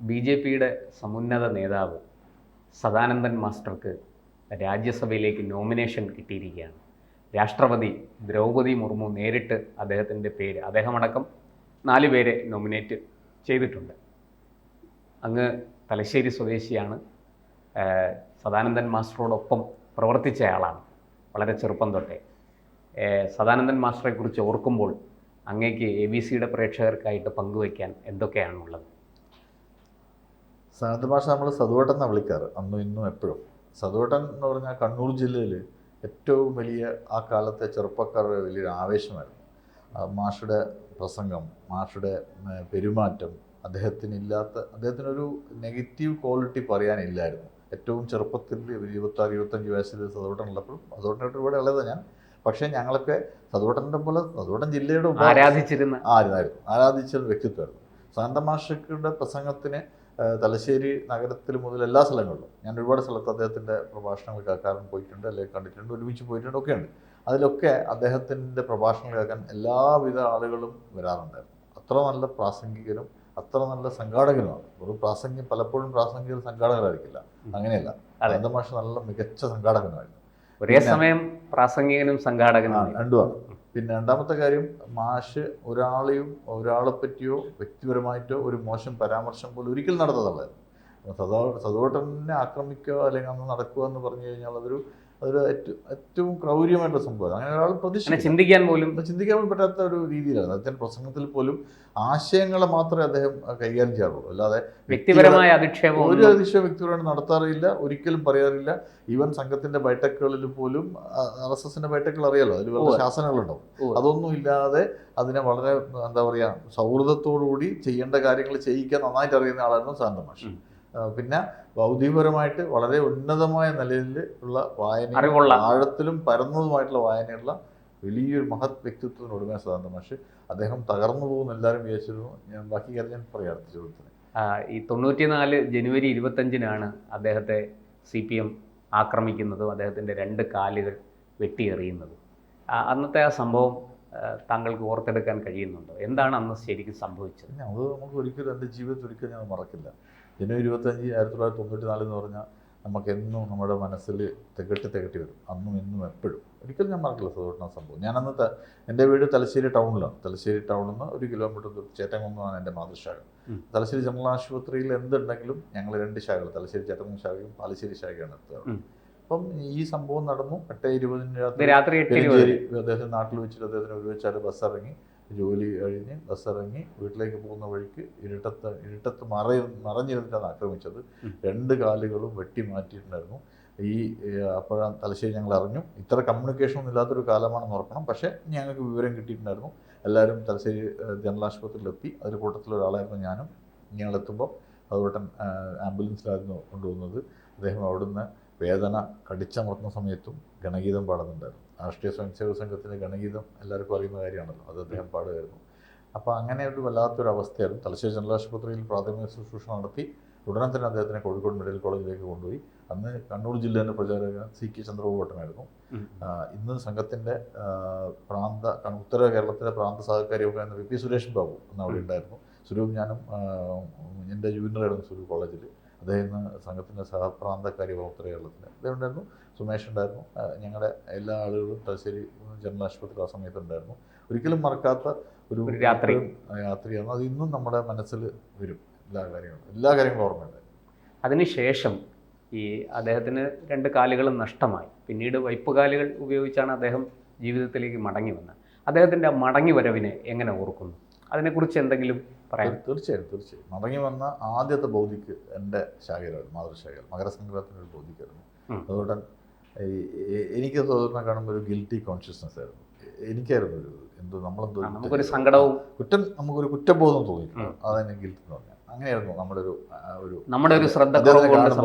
ബി.ജെ.പിയുടെ സമുന്നത നേതാവ് സദാനന്ദൻ മാസ്റ്റർക്ക് രാജ്യസഭയിലേക്ക് നോമിനേഷൻ കിട്ടിയിരിക്കുകയാണ്. രാഷ്ട്രപതി ദ്രൗപദി മുർമു നേരിട്ട് അദ്ദേഹത്തിൻ്റെ പേര്, അദ്ദേഹമടക്കം 4 പേരെ നോമിനേറ്റ് ചെയ്തിട്ടുണ്ട്. അങ്ങ് തലശ്ശേരി സ്വദേശിയാണ്. സദാനന്ദൻ മാസ്റ്ററോടൊപ്പം പ്രവർത്തിച്ചയാളാണ് വളരെ ചെറുപ്പം തൊട്ടേ. സദാനന്ദൻ മാസ്റ്ററെക്കുറിച്ച് ഓർക്കുമ്പോൾ അങ്ങേക്ക് ABC-യുടെ പ്രേക്ഷകർക്കായിട്ട് പങ്കുവയ്ക്കാൻ എന്തൊക്കെയാണുള്ളത്? സദാനന്ദൻ മാസ്റ്റർ നമ്മൾ സതുവേട്ടൻ എന്നാണ് വിളിക്കാറ്, അന്നും ഇന്നും എപ്പോഴും. സതുവേട്ടൻ എന്ന് പറഞ്ഞാൽ കണ്ണൂർ ജില്ലയിൽ ഏറ്റവും വലിയ ആ കാലത്തെ ചെറുപ്പക്കാരുടെ വലിയൊരു ആവേശമായിരുന്നു. മാഷുടെ പ്രസംഗം, മാഷുടെ പെരുമാറ്റം, അദ്ദേഹത്തിനൊരു നെഗറ്റീവ് ക്വാളിറ്റി പറയാനില്ലായിരുന്നു. ഏറ്റവും ചെറുപ്പത്തിൽ 26-25 വയസ്സിൽ സതുവേട്ടൻ ഉള്ളപ്പോഴും, സതുവേട്ടനായിട്ട് ഒരുപാട് ഇളയത് ഞാൻ, പക്ഷേ ഞങ്ങളൊക്കെ സതുവേട്ടൻ്റെ പോലെ സതുവേട്ടൻ ജില്ലയുടെ ആരാധിച്ച വ്യക്തിത്വമായിരുന്നു. സദാനന്ദൻ മാസ്റ്ററുടെ പ്രസംഗത്തിന് തലശ്ശേരി നഗരത്തിൽ മുതൽ എല്ലാ സ്ഥലങ്ങളിലും, ഞാൻ ഒരുപാട് സ്ഥലത്ത് അദ്ദേഹത്തിൻ്റെ പ്രഭാഷണങ്ങൾ കേൾക്കാറും പോയിട്ടുണ്ട്, അല്ലെങ്കിൽ കണ്ടിട്ടുണ്ട്, ഒരുമിച്ച് പോയിട്ടുണ്ട്, ഒക്കെ ഉണ്ട്. അതിലൊക്കെ അദ്ദേഹത്തിൻ്റെ പ്രഭാഷണങ്ങൾ കേൾക്കാൻ എല്ലാവിധ ആളുകളും വരാറുണ്ടായിരുന്നു. അത്ര നല്ല പ്രാസംഗികനും അത്ര നല്ല സംഘാടകനുമാണ്. ഒരു പലപ്പോഴും പ്രാസംഗികർ സംഘാടകരായിരിക്കില്ല, അങ്ങനെയല്ല. സദാനന്ദൻ മാസ്റ്റർ നല്ല മികച്ച സംഘാടകനായിരുന്നു. ഒരേ സമയം പ്രാസംഗികനും സംഘാടകനും രണ്ടുമാണ്. പിന്നെ രണ്ടാമത്തെ കാര്യം, മാഷ് ഒരാളെ പറ്റിയോ വ്യക്തിപരമായിട്ടോ ഒരു മോശം പരാമർശം പോലും ഒരിക്കലും നടത്തതല്ലായിരുന്നു. സദാവേട്ടനെ ആക്രമിക്കുക അല്ലെങ്കിൽ അന്ന് നടക്കുക എന്ന് പറഞ്ഞു കഴിഞ്ഞാൽ അതൊരു ഏറ്റവും ക്രൗര്യമായിട്ടുള്ള സംഭവമാണ്. അങ്ങനെ ഒരാൾ ചിന്തിക്കാൻ പോലും പറ്റാത്ത ഒരു രീതിയിലാണ്. അദ്ദേഹത്തിൻ്റെ പ്രസംഗത്തിൽ പോലും ആശയങ്ങളെ മാത്രമേ അദ്ദേഹം കൈകാര്യം ചെയ്യാറുള്ളൂ, അല്ലാതെ വ്യക്തിപരമായ ഒരു അധിക്ഷേപം വ്യക്തിപരമായിട്ട് നടത്താറില്ല, ഒരിക്കലും പറയാറില്ല. ഈവൻ സംഘത്തിന്റെ ബൈഠക്കുകളിൽ പോലും, RSSന്റെ ബൈഠക്കുകൾ അറിയാലോ, അതിൽ വളരെ ശാസനകളുണ്ടാവും. അതൊന്നും ഇല്ലാതെ അതിനെ വളരെ സൗഹൃദത്തോടുകൂടി ചെയ്യേണ്ട കാര്യങ്ങൾ ചെയ്യിക്കാൻ നന്നായിട്ട് അറിയുന്ന ആളായിരുന്നു സദാനന്ദൻ മാഷ്. പിന്നെ ഭൗതികപരമായിട്ട് വളരെ ഉന്നതമായ നിലയിൽ ഉള്ള വായന, ആഴത്തിലും പരന്നതുമായിട്ടുള്ള വായനയുള്ള വലിയൊരു മഹത് വ്യക്തിത്വത്തിന് ഉടമ സദാനന്ദൻ മാഷ്. അദ്ദേഹം തകർന്നു പോകുന്ന എല്ലാവരും വിചാരിച്ചിരുന്നു. ഞാൻ ബാക്കി കാര്യം ഞാൻ പറയാം അടുത്ത ചോദ്യത്തിന്. ഈ 94 ജനുവരി 25-നാണ് അദ്ദേഹത്തെ CPM ആക്രമിക്കുന്നതും അദ്ദേഹത്തിൻ്റെ 2 കാലുകൾ വെട്ടിയെറിയുന്നതും. അന്നത്തെ ആ സംഭവം താങ്കൾക്ക് ഓർത്തെടുക്കാൻ കഴിയുന്നുണ്ടോ? എന്താണ് അന്ന് ശരിക്കും സംഭവിച്ചത്? അത് നമുക്ക് ഒരിക്കലും എൻ്റെ ജീവിതത്തിൽ ഒരിക്കലും ഞാൻ മറക്കില്ല. ജനുവരി 25, 1994 എന്ന് പറഞ്ഞാൽ നമുക്കെന്നും നമ്മുടെ മനസ്സിൽ തികട്ടി വരും. അന്നും ഇന്നും എപ്പോഴും ഒരിക്കലും ഞാൻ മറക്കില്ല സദാവേട്ടൻ സംഭവം. ഞാൻ അന്നത്തെ എൻ്റെ വീട് തലശ്ശേരി ടൗണിലാണ്. തലശ്ശേരി ടൗണിൽ നിന്ന് 1 കിലോമീറ്റർ ചേറ്റംകുന്നമാണ് എൻ്റെ മാതൃശാഖ. തലശ്ശേരി ജനറൽ ആശുപത്രിയിൽ എന്തുണ്ടെങ്കിലും ഞങ്ങൾ 2 ശാഖകൾ, തലശ്ശേരി ചേറ്റംകുന്ന് ശാഖയും പാലശ്ശേരി ശാഖയാണ് എത്തുക. അപ്പം ഈ സംഭവം നടന്നു 8:20 രാത്രി അദ്ദേഹത്തിന് നാട്ടിൽ വെച്ചിട്ട് അദ്ദേഹത്തിന് ഒരുവെച്ചാൽ ബസ്സിറങ്ങി, ജോലി കഴിഞ്ഞ് ബസ്സിറങ്ങി വീട്ടിലേക്ക് പോകുന്ന വഴിക്ക് ഇരുട്ടത്ത് മറഞ്ഞിരുന്നിട്ടാണ് ആക്രമിച്ചത്. 2 കാലുകളും വെട്ടി മാറ്റിയിട്ടുണ്ടായിരുന്നു. അപ്പോഴാണ് തലശ്ശേരി ഞങ്ങൾ അറിഞ്ഞു. ഇത്ര കമ്മ്യൂണിക്കേഷൻ ഒന്നും ഇല്ലാത്തൊരു കാലമാണെന്ന് ഓർക്കണം. പക്ഷേ ഞങ്ങൾക്ക് വിവരം കിട്ടിയിട്ടുണ്ടായിരുന്നു. എല്ലാവരും തലശ്ശേരി ജനറൽ ആശുപത്രിയിലെത്തി. അതിൽ കൂട്ടത്തിലൊരാളായിരുന്നു ഞാനും. ഞങ്ങളെത്തുമ്പോൾ അതുകൊണ്ടൻ ആംബുലൻസിലായിരുന്നു കൊണ്ടുപോകുന്നത്. അദ്ദേഹം അവിടുന്ന് വേദന കടിച്ചമർത്തുന്ന സമയത്തും ഗണഗീതം പാടുന്നുണ്ടായിരുന്നു. രാഷ്ട്രീയ സ്വയംസേവക സംഘത്തിൻ്റെ ഗണഗീതം എല്ലാവർക്കും അറിയുന്ന കാര്യമാണല്ലോ, അത് അദ്ദേഹം പാടുമായിരുന്നു. അപ്പോൾ അങ്ങനെ ഒരു വല്ലാത്തൊരു അവസ്ഥയായിരുന്നു. തലശ്ശേരി ജനറൽ ആശുപത്രിയിൽ പ്രാഥമിക ശുശ്രൂഷ നടത്തി ഉടനെ തന്നെ അദ്ദേഹത്തിനെ കോഴിക്കോട് മെഡിക്കൽ കോളേജിലേക്ക് കൊണ്ടുപോയി. അന്ന് കണ്ണൂർ ജില്ലേൻ്റെ പ്രചാരകൻ CK ചന്ദ്രബാബുട്ടനായിരുന്നു. ഇന്ന് സംഘത്തിൻ്റെ ഉത്തര കേരളത്തിലെ പ്രാന്ത സഹകാരി യോഗ എന്ന VP സുരേഷ് ബാബു അന്ന് അവിടെ ഉണ്ടായിരുന്നു. സുരൂപ് ഞാനും എൻ്റെ ജൂനിയറായിരുന്നു സുരൂപ് കോളേജിൽ. അദ്ദേഹം സംഘത്തിൻ്റെ സഹപ്രാന്തകാര്യ ഉത്തര കേരളത്തിൽ അദ്ദേഹം ഉണ്ടായിരുന്നു. സുമേഷ് ഉണ്ടായിരുന്നു. ഞങ്ങളുടെ എല്ലാ ആളുകളും തലശ്ശേരി ജനറൽ ആശുപത്രി ആ സമയത്തുണ്ടായിരുന്നു. ഒരിക്കലും മറക്കാത്ത ഒരു യാത്രയാണ്. അത് ഇന്നും നമ്മുടെ മനസ്സിൽ വരും. എല്ലാ കാര്യങ്ങളും ഓർമ്മയുണ്ട്. അതിനുശേഷം ഈ അദ്ദേഹത്തിന് 2 കാലുകളും നഷ്ടമായി. പിന്നീട് വൈപ്പുകാലുകൾ ഉപയോഗിച്ചാണ് അദ്ദേഹം ജീവിതത്തിലേക്ക് മടങ്ങി വന്നത്. അദ്ദേഹത്തിൻ്റെ മടങ്ങി വരവിനെ എങ്ങനെ ഓർക്കുന്നു? അതിനെക്കുറിച്ച് എന്തെങ്കിലും പറയാം? തീർച്ചയായും മടങ്ങി വന്ന ആദ്യത്തെ ബൗദ്ധിക്ക് എൻ്റെ ശാഖയിലായിരുന്നു, മാതൃശാഖയിൽ മകരസംക്രാന്തിൻ്റെ ഒരു ബൗദ്ധിക്കായിരുന്നു. അതുകൊണ്ട് എനിക്ക് തോന്നുന്ന കാണുമ്പോൾ ഒരു ഗിൽറ്റി കോൺഷ്യസ്നെസ് ആയിരുന്നു എനിക്കായിരുന്നു. നമുക്കൊരു സങ്കടവും നമുക്കൊരു കുറ്റബോധം തോന്നിയിട്ടുണ്ട്. അതെന്നെ ഗിൽറ്റ് എന്ന് പറഞ്ഞാൽ അങ്ങനെയായിരുന്നു. നമ്മുടെ ഒരു ശ്രദ്ധ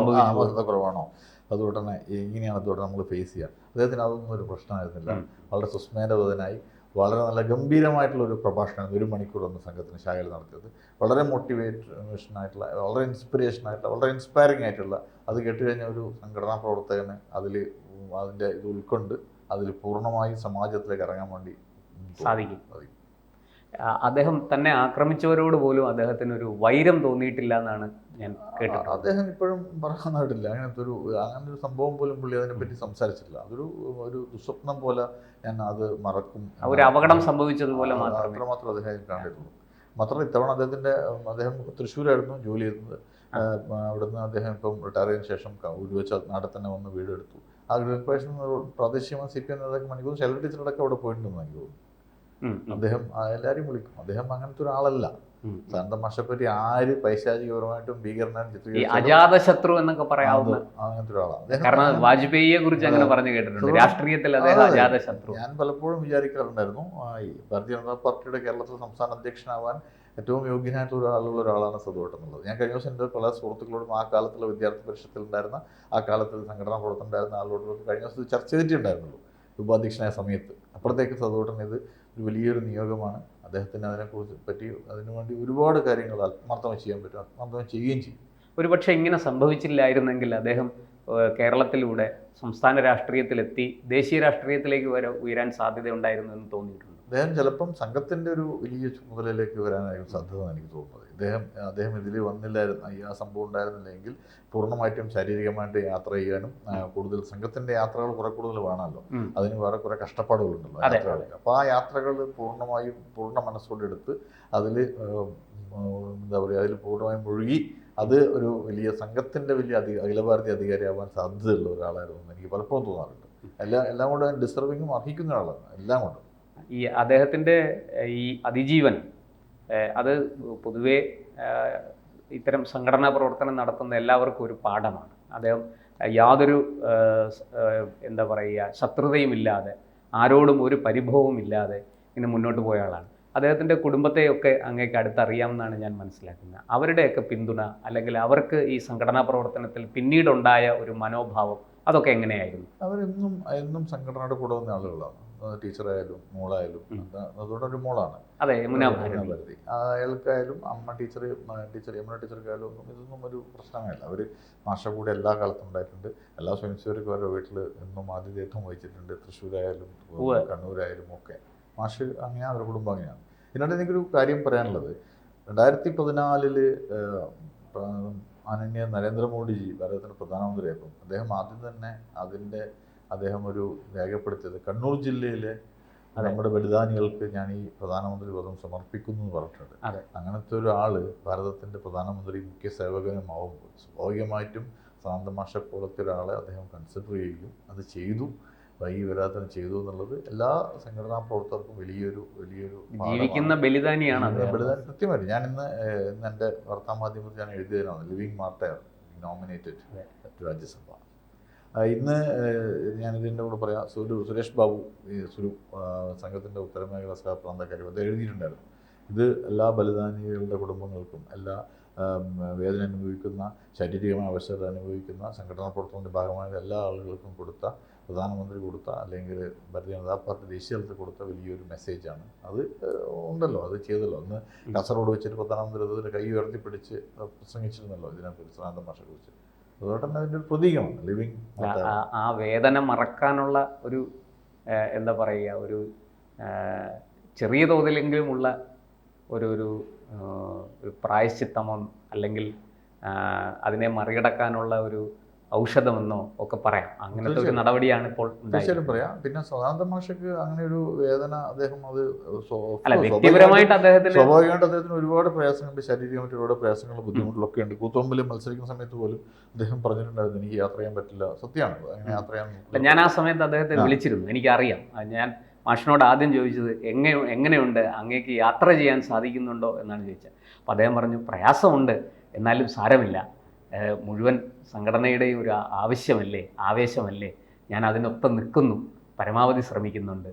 കുറവാണോ, അതുകൊണ്ട് തന്നെ എങ്ങനെയാണ് അതുകൊണ്ട് നമ്മൾ ഫേസ് ചെയ്യുക. അദ്ദേഹത്തിന് അതൊന്നും ഒരു പ്രശ്നമായിരുന്നില്ല. വളരെ സുസ്മേരവതനായി വളരെ നല്ല ഗംഭീരമായിട്ടുള്ളൊരു പ്രഭാഷണമാണ് 1 മണിക്കൂർ ഒന്ന് സംഘത്തിന് ശാഖയിൽ നടത്തിയത്. വളരെ മോട്ടിവേഷനായിട്ടുള്ള, വളരെ ഇൻസ്പിറേഷനായിട്ടുള്ള, വളരെ ഇൻസ്പയറിംഗ് ആയിട്ടുള്ള, അത് കേട്ടുകഴിഞ്ഞാൽ ഒരു സംഘടനാ പ്രവർത്തകന് അതിൻ്റെ ഇത് ഉൾക്കൊണ്ട് അതിൽ പൂർണ്ണമായി സമാജത്തിലേക്ക് ഇറങ്ങാൻ വേണ്ടി സാധിക്കും. അദ്ദേഹം തന്നെ ആക്രമിച്ചവരോട് പോലും അദ്ദേഹത്തിന് ഒരു വൈരം തോന്നിയിട്ടില്ല എന്നാണ് ഞാൻ കേട്ടിട്ടുള്ളത്. അദ്ദേഹം ഇപ്പോഴും പറയാനായിട്ടില്ല അങ്ങനത്തെ ഒരു സംഭവം പോലും പുള്ളി അതിനെപ്പറ്റി സംസാരിച്ചിട്ടില്ല. ഒരു ദുസ്വപ്നം പോലെ ഞാൻ അത് മറക്കും, ഒരു അപകടം സംഭവിച്ചതുപോലെ മാത്രമേ അത്രമാത്രം അദ്ദേഹം കണ്ടിട്ടുള്ളൂ. മാത്രമല്ല ഇത്തവണ അദ്ദേഹം തൃശ്ശൂരായിരുന്നു ജോലി ചെയ്തത്. അവിടുന്ന് അദ്ദേഹം ഇപ്പം റിട്ടയർ ചെയ്തതിനു ശേഷം ഉരുവച്ച നാട്ടിൽ തന്നെ വന്ന് വീടെടുത്തു. ആ ഗ്രൂപ്പേഷൻ പ്രാദേശികമായി CPM നേതാക്കൾ എനിക്ക് തോന്നുന്നു ശൈലജ ടീച്ചറടക്കം അവിടെ പോയിട്ടുണ്ടെന്ന് എനിക്ക് തോന്നുന്നു. അദ്ദേഹം എല്ലാവരെയും വിളിക്കും. അദ്ദേഹം അങ്ങനത്തെ ഒരാളല്ല. സാന്തം മാഷെപ്പറ്റി ആര് പൈശാചികപരമായിട്ടും ഭീകരനായും അജാതശത്രു എന്നൊക്കെ പറയാവുന്ന അങ്ങനത്തെ ഒരാളാണ്. കാരണം വാജ്പേയിയെ കുറിച്ച് അങ്ങനെ പറഞ്ഞു കേട്ടിട്ടുണ്ട്, രാഷ്ട്രീയത്തിൽ അദ്ദേഹം അജാതശത്രു. ഞാൻ പലപ്പോഴും വിചാരിക്കാറുണ്ടായിരുന്നു ഈ ഭാരതീയ ജനതാ പാർട്ടിയുടെ കേരളത്തിലെ സംസ്ഥാന അധ്യക്ഷനാവാൻ ഏറ്റവും യോഗ്യനായിട്ടുള്ള ഒരാളാണ് സദോട്ട് എന്നുള്ളത്. ഞാൻ കഴിഞ്ഞ ദിവസം എൻ്റെ പല സുഹൃത്തുക്കളോടും ആ കാലത്തുള്ള വിദ്യാർത്ഥി പരിഷത്തിലുണ്ടായിരുന്ന, ആ കാലത്തിൽ സംഘടനാ പ്രവർത്തനമുണ്ടായിരുന്ന ആളോടൊക്കെ കഴിഞ്ഞ ദിവസം ചർച്ച ചെയ്തിട്ടുണ്ടായിരുന്നുള്ളൂ ഉപാധ്യക്ഷനായ സമയത്ത്. അപ്പോഴത്തേക്ക് സദോട്ടൻ ഇത് ഒരു വലിയൊരു നിയോഗമാണ്. അദ്ദേഹത്തിന് അതിനുവേണ്ടി ഒരുപാട് കാര്യങ്ങൾ ആത്മാർത്ഥമായി ചെയ്യാൻ പറ്റും, ആത്മാർത്ഥമായി ചെയ്യുകയും ചെയ്യും. ഒരുപക്ഷെ ഇങ്ങനെ സംഭവിച്ചില്ലായിരുന്നെങ്കിൽ അദ്ദേഹം കേരളത്തിലൂടെ സംസ്ഥാന രാഷ്ട്രീയത്തിലെത്തി ദേശീയ രാഷ്ട്രീയത്തിലേക്ക് വരെ ഉയരാൻ സാധ്യതയുണ്ടായിരുന്നു എന്ന് തോന്നിയിട്ടുണ്ട്. അദ്ദേഹം ചിലപ്പം സംഘത്തിൻ്റെ ഒരു വലിയ ചുമതലയിലേക്ക് വരാനായിരുന്നു സാധ്യത എനിക്ക് തോന്നുന്നത്. അദ്ദേഹം ഇതിൽ വന്നില്ലായിരുന്നു, ആ സംഭവം ഉണ്ടായിരുന്നില്ലെങ്കിൽ പൂർണ്ണമായിട്ടും ശാരീരികമായിട്ട് യാത്ര ചെയ്യാനും കൂടുതൽ സംഘത്തിൻ്റെ യാത്രകൾ കുറെ കൂടുതൽ വേണമല്ലോ, അതിന് വേറെ കുറെ കഷ്ടപ്പാടുകളുണ്ടല്ലോ യാത്രകൾക്ക്. അപ്പോൾ ആ യാത്രകൾ പൂർണ്ണ മനസ്സോടെടുത്ത് അതിൽ എന്താ പറയുക, അതിൽ പൂർണ്ണമായും മുഴുകി അത് ഒരു വലിയ സംഘത്തിൻ്റെ വലിയ അഖില ഭാരതീയ അധികാരിയാവാൻ സാധ്യതയുള്ള ഒരാളായിരുന്നു എനിക്ക് പലപ്പോഴും തോന്നാറുണ്ട്. എല്ലാം കൊണ്ട് ഡിസർവിങ്ങും അർഹിക്കുന്ന ഒരാളാണ് എല്ലാം കൊണ്ടും. ഈ അദ്ദേഹത്തിൻ്റെ ഈ അതിജീവൻ അത് പൊതുവേ ഇത്തരം സംഘടനാ പ്രവർത്തനം നടത്തുന്ന എല്ലാവർക്കും ഒരു പാഠമാണ്. അദ്ദേഹം യാതൊരു എന്താ പറയുക ശത്രുതയുമില്ലാതെ, ആരോടും ഒരു പരിഭവവും ഇല്ലാതെ ഇങ്ങനെ മുന്നോട്ട് പോയ ആളാണ്. അദ്ദേഹത്തിൻ്റെ കുടുംബത്തെയൊക്കെ അങ്ങേക്ക് അടുത്തറിയാമെന്നാണ് ഞാൻ മനസ്സിലാക്കുന്നത്. അവരുടെയൊക്കെ പിന്തുണ അല്ലെങ്കിൽ അവർക്ക് ഈ സംഘടനാ പ്രവർത്തനത്തിൽ പിന്നീടുണ്ടായ ഒരു മനോഭാവം അതൊക്കെ എങ്ങനെയായിരുന്നു? അവരെന്നും സംഘടനയുടെ കൂടെ വന്ന ആളുകളാണ്. ടീച്ചറായാലും മോളായാലും, അതുകൊണ്ട് ഒരു മോളാണ്, അതെ, യമുന ഭാരതി. അയാൾക്കായാലും യമുന ടീച്ചർക്കായാലും ഇതൊന്നും ഒരു പ്രശ്നമല്ല. അവർ മാഷ കൂടെ എല്ലാ കാലത്തും ഉണ്ടായിട്ടുണ്ട്. എല്ലാ സ്വയംസേവകർക്കും അവരുടെ വീട്ടിൽ എന്നും ആതിഥേയത്വം വഹിച്ചിട്ടുണ്ട്. തൃശ്ശൂരായാലും കണ്ണൂരായാലും ഒക്കെ മാഷ് അങ്ങനെയാണ്, അവരുടെ കുടുംബം അങ്ങനെയാണ്. ഇതിനോട് എനിക്കൊരു കാര്യം പറയാനുള്ളത്, 2014 മാനനീയ നരേന്ദ്രമോദിജി ഭാരതത്തിൻ്റെ പ്രധാനമന്ത്രിയായപ്പം അദ്ദേഹം ആദ്യം തന്നെ അദ്ദേഹം ഒരു രേഖപ്പെടുത്തിയത് കണ്ണൂർ ജില്ലയിലെ നമ്മുടെ ബലിദാനികൾക്ക് ഞാൻ ഈ പ്രധാനമന്ത്രി പദം സമർപ്പിക്കുന്നു എന്ന് പറഞ്ഞിട്ടുണ്ട്. അങ്ങനത്തെ ഒരാള് ഭാരതത്തിൻ്റെ പ്രധാനമന്ത്രി മുഖ്യ സേവകനുമാവുമ്പോൾ സ്വാഭാവികമായിട്ടും സാന്തമാഷ പോലത്തെ ഒരാളെ അദ്ദേഹം കൺസിഡർ ചെയ്യുകയും അത് ചെയ്തു, വൈകി വരാത്തതിന് ചെയ്തു എന്നുള്ളത് എല്ലാ സംഘടനാ പ്രവർത്തകർക്കും വലിയൊരു ജീവിക്കുന്ന ബലിദാനിയാണ്. ബലിദാനി കൃത്യമായിട്ട് ഞാൻ ഇന്ന് എൻ്റെ വാർത്താമാധ്യമത്തിൽ ഞാൻ എഴുതിയതിനാണ് ലിവിങ് മാർട്ടയർ നോമിനേറ്റഡ് രാജ്യസഭ. ഇന്ന് ഞാനിതിൻ്റെ കൂടെ പറയാം, സുരേഷ് ബാബു സംഘത്തിൻ്റെ ഉത്തരമേഖല സഹപ്രാന്തക്കാരും അത് എഴുതിയിട്ടുണ്ടായിരുന്നു. ഇത് എല്ലാ ബലിദാനികളുടെ കുടുംബങ്ങൾക്കും, എല്ലാ വേദന അനുഭവിക്കുന്ന, ശാരീരികമായ അവശത അനുഭവിക്കുന്ന, സംഘടനാ പ്രവർത്തനത്തിൻ്റെ ഭാഗമായ എല്ലാ ആളുകൾക്കും പ്രധാനമന്ത്രി കൊടുത്ത, അല്ലെങ്കിൽ ഭാരതീയ ജനതാ പാർട്ടി ദേശീയ തലത്തിൽ കൊടുത്ത വലിയൊരു മെസ്സേജാണ്. അത് ഉണ്ടല്ലോ, അത് ചെയ്തല്ലോ. അന്ന് കാസർഗോഡ് വെച്ചിട്ട് പ്രധാനമന്ത്രി അതിൻ്റെ കൈ ഉയർത്തിപ്പിടിച്ച് പ്രസംഗിച്ചിരുന്നല്ലോ ഇതിനെക്കുറിച്ച്, സാന്തം ഭാഷയെക്കുറിച്ച്. അതുകൊണ്ട് തന്നെ അതിൻ്റെ ഒരു പ്രതീകമാണ് ലിവിങ്. ആ വേദന മറക്കാനുള്ള ഒരു എന്താ പറയുക, ഒരു ചെറിയ തോതിലെങ്കിലുമുള്ള ഒരു പ്രായശ്ചിത്തമോ അല്ലെങ്കിൽ അതിനെ മറികടക്കാനുള്ള ഒരു ഔഷധമെന്നോ ഒക്കെ പറയാം. അങ്ങനത്തെ ഒരു നടപടിയാണ് ഇപ്പോൾ തീർച്ചയായിട്ടും പറയാം. പിന്നെ സാന്തം മാഷക്ക് അങ്ങനെ ഒരു വേദന അദ്ദേഹം അത് വ്യക്തിപരമായിട്ട് സ്വാഭാവികമായിട്ട് ഒരുപാട് പ്രയാസങ്ങളുണ്ട്, ശാരീരികമായിട്ട് ഒരുപാട് പ്രയാസങ്ങളും ബുദ്ധിമുട്ടുകളൊക്കെ ഉണ്ട്. കൂത്തുപറമ്പിൽ മത്സരിക്കുന്ന സമയത്ത് പോലും അദ്ദേഹം പറഞ്ഞിട്ടുണ്ടായിരുന്നു എനിക്ക് യാത്ര ചെയ്യാൻ പറ്റില്ല. സത്യമാണ്, അങ്ങനെ യാത്ര ചെയ്യാൻ. ഞാൻ ആ സമയത്ത് അദ്ദേഹത്തെ വിളിച്ചിരുന്നു, എനിക്കറിയാം. ഞാൻ മാഷിനോട് ആദ്യം ചോദിച്ചത് എങ്ങനെയുണ്ട്, അങ്ങേക്ക് യാത്ര ചെയ്യാൻ സാധിക്കുന്നുണ്ടോ എന്നാണ് ചോദിച്ചത്. അപ്പോൾ അദ്ദേഹം പറഞ്ഞു പ്രയാസമുണ്ട്, എന്നാലും സാരമില്ല, മുഴുവൻ സംഘടനയുടെയും ഒരു ആവേശമല്ലേ, ഞാൻ അതിനൊപ്പം നിൽക്കുന്നു, പരമാവധി ശ്രമിക്കുന്നുണ്ട്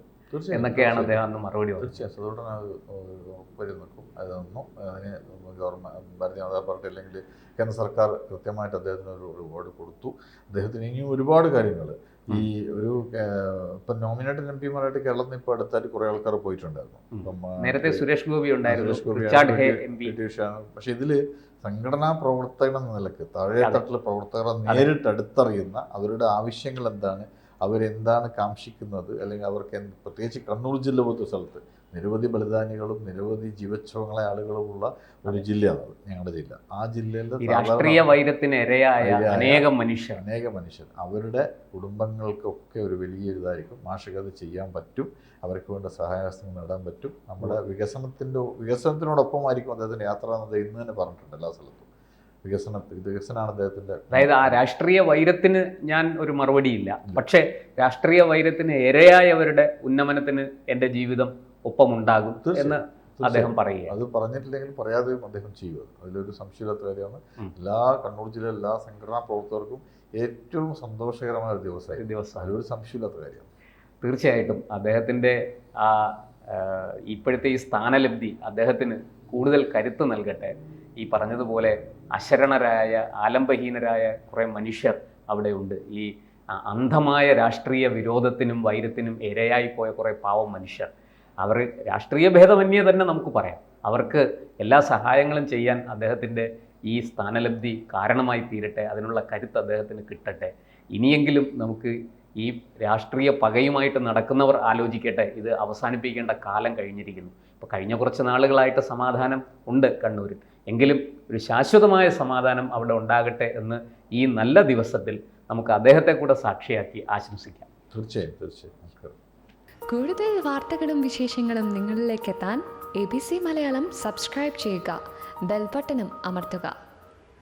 എന്നൊക്കെയാണ് അദ്ദേഹം അന്ന് മറുപടി പറഞ്ഞത്. തീർച്ചയായും അതുകൊണ്ടാണ് അത് നിൽക്കും. അതൊന്നും അതിന് ഗവൺമെൻറ് ഭാരതീയ ജനതാ പാർട്ടി അല്ലെങ്കിൽ കേന്ദ്ര സർക്കാർ കൃത്യമായിട്ട് അദ്ദേഹത്തിന് ഒരു റിവാർഡ് കൊടുത്തു. അദ്ദേഹത്തിന് ഇനിയും ഒരുപാട് കാര്യങ്ങൾ ഈ ഇപ്പം നോമിനേറ്റഡ് MP-മാരായിട്ട് കേരളത്തിൽ ഇപ്പോൾ അടുത്തായിട്ട് കുറേ ആൾക്കാർ പോയിട്ടുണ്ടായിരുന്നു. ഇപ്പം നേരത്തെ സുരേഷ് ഗോപി ഉണ്ടായിരുന്നു, പക്ഷെ ഇതിൽ സംഘടനാ പ്രവർത്തകൻ എന്ന നിലക്ക് താഴെത്തട്ടിലെ പ്രവർത്തകരെ നേരിട്ട് അടുത്തറിയുന്ന, അവരുടെ ആവശ്യങ്ങൾ എന്താണ്, അവരെന്താണ് കാംക്ഷിക്കുന്നത്, അല്ലെങ്കിൽ അവർക്ക് പ്രത്യേകിച്ച് കണ്ണൂർ ജില്ല പോലത്തെ സ്ഥലത്ത് നിരവധി ബലിദാനികളും നിരവധി ജീവച്ഛവങ്ങളെ ആളുകളുമുള്ള ഒരു ജില്ലയാണ് ഞങ്ങളുടെ ജില്ല. ആ ജില്ലയിലെ രാഷ്ട്രീയ വൈരത്തിന് ഇരയായ അനേകം മനുഷ്യർ അവരുടെ കുടുംബങ്ങൾക്കൊക്കെ ഒരു വലിയൊരു ഇതായിരിക്കും. മാഷക്ക് അത് ചെയ്യാൻ പറ്റും, അവർക്ക് വേണ്ട സഹായഹസ്തങ്ങൾ നേടാൻ പറ്റും. നമ്മുടെ വികസനത്തിനോടൊപ്പമായിരിക്കും അദ്ദേഹത്തിൻ്റെ യാത്ര എന്നത് ഇന്ന് തന്നെ പറഞ്ഞിട്ടുണ്ട് എല്ലാ സ്ഥലത്തും. വികസനമാണ് അദ്ദേഹത്തിൻ്റെ. അതായത് ആ രാഷ്ട്രീയ വൈരത്തിന് ഞാൻ ഒരു മറുപടിയില്ല, പക്ഷേ രാഷ്ട്രീയ വൈരത്തിന് ഇരയായവരുടെ ഉന്നമനത്തിന് എൻ്റെ ജീവിതം ഒപ്പമുണ്ടാകും എന്ന് അദ്ദേഹം പറയുക. അത് പറഞ്ഞിട്ടില്ലെങ്കിൽ പറയാതെയും അദ്ദേഹം ചെയ്യുക, അതിലൊരു സംശയമില്ലാത്ത കാര്യമാണ്. എല്ലാ കണ്ണൂർ ജില്ലയിലെ എല്ലാ സംഘടനാ പ്രവർത്തകർക്കും ഏറ്റവും സന്തോഷകരമായ ഒരു ദിവസം, അതിലൊരു സംശയമില്ലാത്ത കാര്യമാണ്. തീർച്ചയായിട്ടും അദ്ദേഹത്തിൻ്റെ ആ ഇപ്പോഴത്തെ ഈ സ്ഥാനലബ്ധി അദ്ദേഹത്തിന് കൂടുതൽ കരുത്ത് നൽകട്ടെ. ഈ പറഞ്ഞതുപോലെ അശരണരായ ആലംബഹീനരായ കുറേ മനുഷ്യർ അവിടെയുണ്ട്. ഈ അന്ധമായ രാഷ്ട്രീയ വിരോധത്തിനും വൈരത്തിനും ഇരയായിപ്പോയ കുറേ പാവം മനുഷ്യർ, അവർ രാഷ്ട്രീയ ഭേദമന്യേ തന്നെ നമുക്ക് പറയാം, അവർക്ക് എല്ലാ സഹായങ്ങളും ചെയ്യാൻ അദ്ദേഹത്തിൻ്റെ ഈ സ്ഥാനലബ്ധി കാരണമായി തീരട്ടെ. അതിനുള്ള കരുത്ത് അദ്ദേഹത്തിന് കിട്ടട്ടെ. ഇനിയെങ്കിലും നമുക്ക് ഈ രാഷ്ട്രീയ പകയുമായിട്ട് നടക്കുന്നവർ ആലോചിക്കട്ടെ, ഇത് അവസാനിപ്പിക്കേണ്ട കാലം കഴിഞ്ഞിരിക്കുന്നു. ഇപ്പോൾ കഴിഞ്ഞ കുറച്ച് നാളുകളായിട്ട് സമാധാനം ഉണ്ട് കണ്ണൂരിൽ, എങ്കിലും ഒരു ശാശ്വതമായ സമാധാനം അവിടെ ഉണ്ടാകട്ടെ എന്ന് ഈ നല്ല ദിവസത്തിൽ നമുക്ക് അദ്ദേഹത്തെ കൂടെ സാക്ഷിയാക്കി ആശംസിക്കാം. തീർച്ചയായും. നമസ്കാരം. കൂടുതൽ വാർത്തകളും വിശേഷങ്ങളും നിങ്ങളിലേക്ക് എത്താൻ ABC മലയാളം സബ്സ്ക്രൈബ് ചെയ്യുക, ബെൽ ബട്ടണും അമർത്തുക.